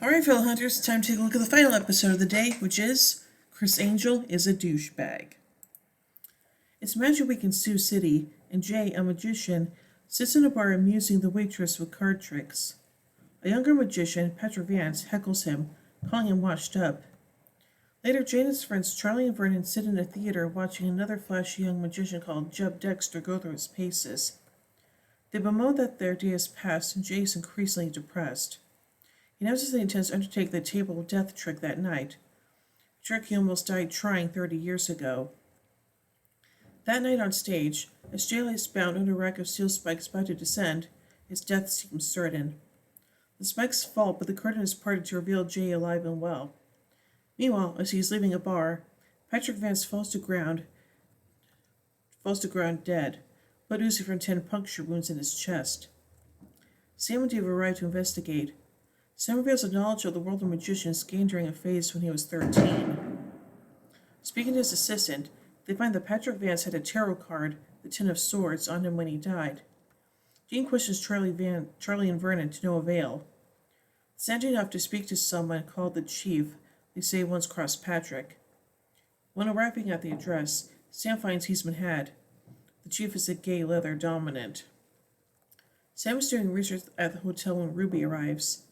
Alright, fellow hunters, time to take a look at the final episode of the day, which is Criss Angel is a Douchebag. It's Magic Week in Sioux City, and Jay, a magician, sits in a bar amusing the waitress with card tricks. A younger magician, Patrick Vance, heckles him, calling him washed up. Later, Jay and his friends Charlie and Vernon sit in a theater watching another flashy young magician called Jeb Dexter go through his paces. They bemoan that their day has passed, and Jay is increasingly depressed. He announces that he intends to undertake the table of death trick that night, a trick he almost died trying 30 years ago. That night on stage, as Jay lies bound under a rack of steel spikes about to descend, his death seems certain. The spikes fall, but the curtain is parted to reveal Jay alive and well. Meanwhile, as he is leaving a bar, Patrick Vance falls to ground dead, blood oozing from 10 puncture wounds in his chest. Sam and Dave arrive to investigate. Sam reveals a knowledge of the world of magicians gained during a phase when he was 13. Speaking to his assistant, they find that Patrick Vance had a tarot card, the Ten of Swords, on him when he died. Dean questions Charlie and Vernon to no avail. Standing enough to speak to someone called the Chief, they say once crossed Patrick. When arriving at the address, Sam finds he's been had. The Chief is a gay leather dominant. Sam is doing research at the hotel when Ruby arrives.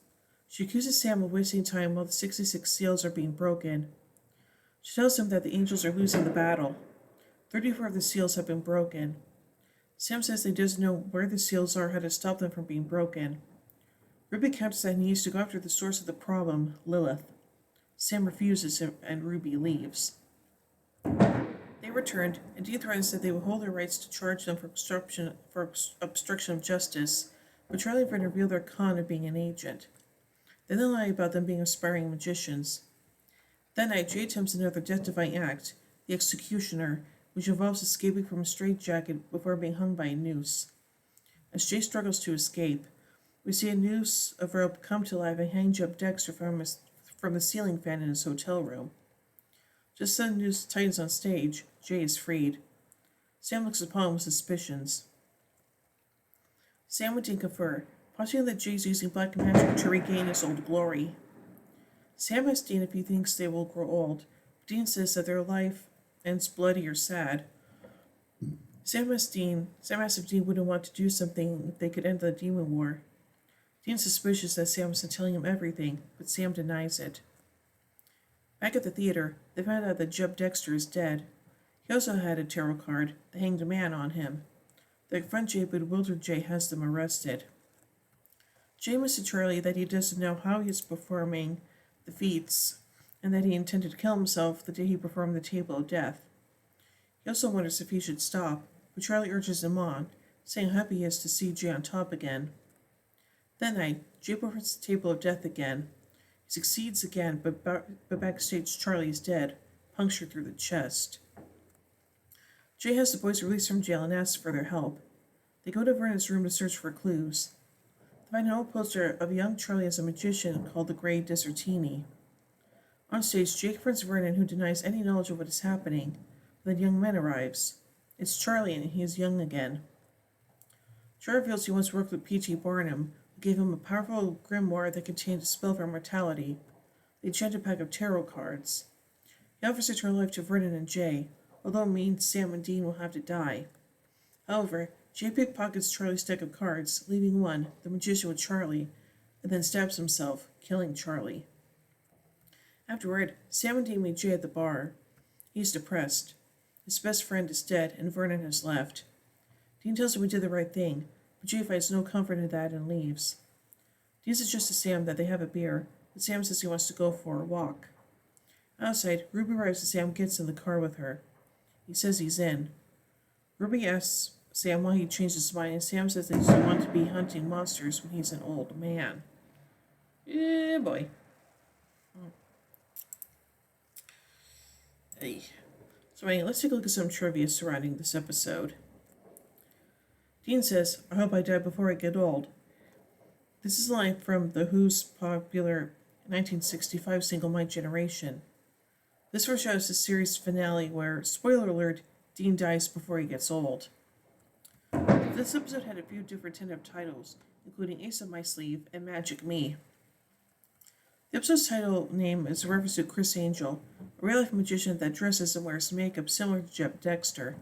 She accuses Sam of wasting time while the 66 seals are being broken. She tells him that the angels are losing the battle. 34 of the seals have been broken. Sam says he doesn't know where the seals are or how to stop them from being broken. Ruby counters that he needs to go after the source of the problem, Lilith. Sam refuses and Ruby leaves. They returned, and Dean threatens that they will hold their rights to charge them for obstruction of justice, but Charlie and Vernon reveal their con of being an agent. Then they lie about them being aspiring magicians. That night, Jay attempts another death-defying act, the executioner, which involves escaping from a straitjacket before being hung by a noose. As Jay struggles to escape, we see a noose of rope come to life and hang Jeb Dexter from the ceiling fan in his hotel room. Just as the noose tightens on stage, Jay is freed. Sam looks upon him with suspicions. Sam and Dean confer, postulating that Jay's using black magic to regain his old glory. Sam asks Dean if he thinks they will grow old. Dean says that their life ends bloody or sad. Sam asks if Dean wouldn't want to do something if they could end the demon war. Dean's suspicious that Sam isn't telling him everything, but Sam denies it. Back at the theater, they find out that Jeb Dexter is dead. He also had a tarot card, the Hanged Man, on him. They confront Jay, but bewildered Jay has them arrested. Jay admits to Charlie that he doesn't know how he is performing the feats, and that he intended to kill himself the day he performed the Table of Death. He also wonders if he should stop, but Charlie urges him on, saying how happy he is to see Jay on top again. That night, Jay performs the Table of Death again. He succeeds again, but backstage Charlie is dead, punctured through the chest. Jay has the boys released from jail and asks for their help. They go to Vernon's room to search for clues. They find an old poster of young Charlie as a magician called the Grey Desertini. On stage, Jay confronts Vernon, who denies any knowledge of what is happening. Then a young man arrives. It's Charlie, and he is young again. Charlie reveals he once worked with P.T. Barnum, who gave him a powerful grimoire that contained a spell for immortality, the enchanted pack of tarot cards. He offers eternal life to Vernon and Jay, although it means Sam and Dean will have to die. However, Jay pickpockets Charlie's deck of cards, leaving one, the magician, with Charlie, and then stabs himself, killing Charlie. Afterward, Sam and Dean meet Jay at the bar. He is depressed. His best friend is dead, and Vernon has left. Dean tells him he did the right thing, but Jay finds no comfort in that and leaves. Dean suggests to Sam that they have a beer, but Sam says he wants to go for a walk. Outside, Ruby arrives and Sam gets in the car with her. He says he's in. Ruby asks Sam why he changed his mind, and Sam says that he doesn't want to be hunting monsters when he's an old man. Yeah, boy. Hey. So anyway, let's take a look at some trivia surrounding this episode. Dean says, I hope I die before I get old. This is a line from The Who's popular 1965 single My Generation. This foreshadows the series finale where, spoiler alert, Dean dies before he gets old. This episode had a few different tentative titles, including Ace of My Sleeve and Magic Me. The episode's title name is a reference to Criss Angel, a real-life magician that dresses and wears makeup similar to Jeb Dexter.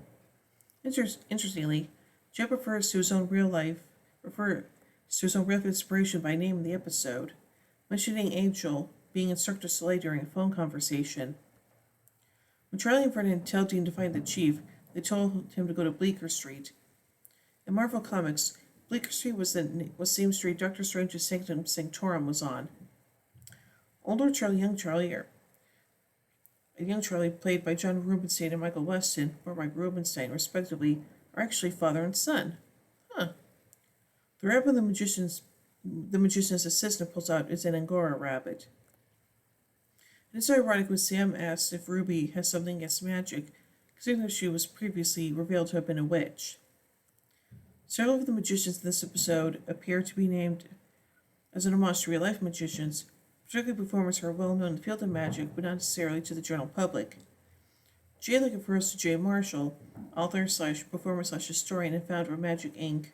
Interestingly, Jeb refers to his own real life inspiration by name in the episode, mentioning Angel being in Cirque du Soleil during a phone conversation. When Charlie and Vernon tell Dean to find the chief, they told him to go to Bleecker Street. In Marvel Comics, Bleecker Street was the same street Doctor Strange's Sanctum Sanctorum was on. Older Charlie, young Charlie, played by John Rubinstein and Michael Weston, or Mike Rubinstein, respectively, are actually father and son. Huh. The rabbit the magician's assistant pulls out is an Angora rabbit. And it's ironic when Sam asks if Ruby has something against magic, considering that she was previously revealed to have been a witch. Several of the magicians in this episode appear to be named as an homage to real-life magicians, particularly performers who are well known in the field of magic, but not necessarily to the general public. Jay refers to Jay Marshall, author/performer/historian and founder of Magic Inc.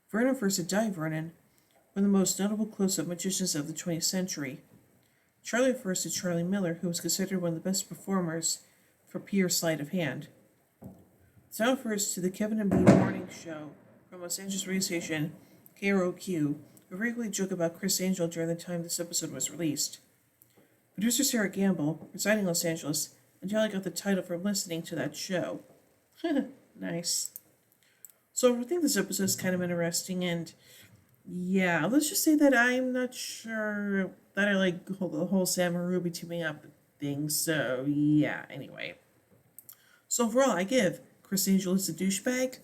Vernon refers to Di Vernon, one of the most notable close-up magicians of the 20th century. Charlie refers to Charlie Miller, who was considered one of the best performers for pure sleight of hand. Sam refers to the Kevin and Bean morning show from Los Angeles radio station KROQ, who frequently joke about Criss Angel during the time this episode was released. Producer Sarah Gamble, residing in Los Angeles, until I got the title from listening to that show. Nice. So I think this episode is kind of interesting, and yeah, let's just say that I'm not sure that I like the whole Sam and Ruby teaming up thing, so yeah, anyway. So overall, I give Criss Angel is a douchebag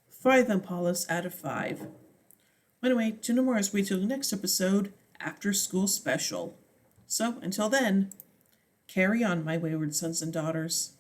5 Impalas out of 5. Anyway, to know more as we till the next episode, After School Special. So, until then, carry on, my wayward sons and daughters.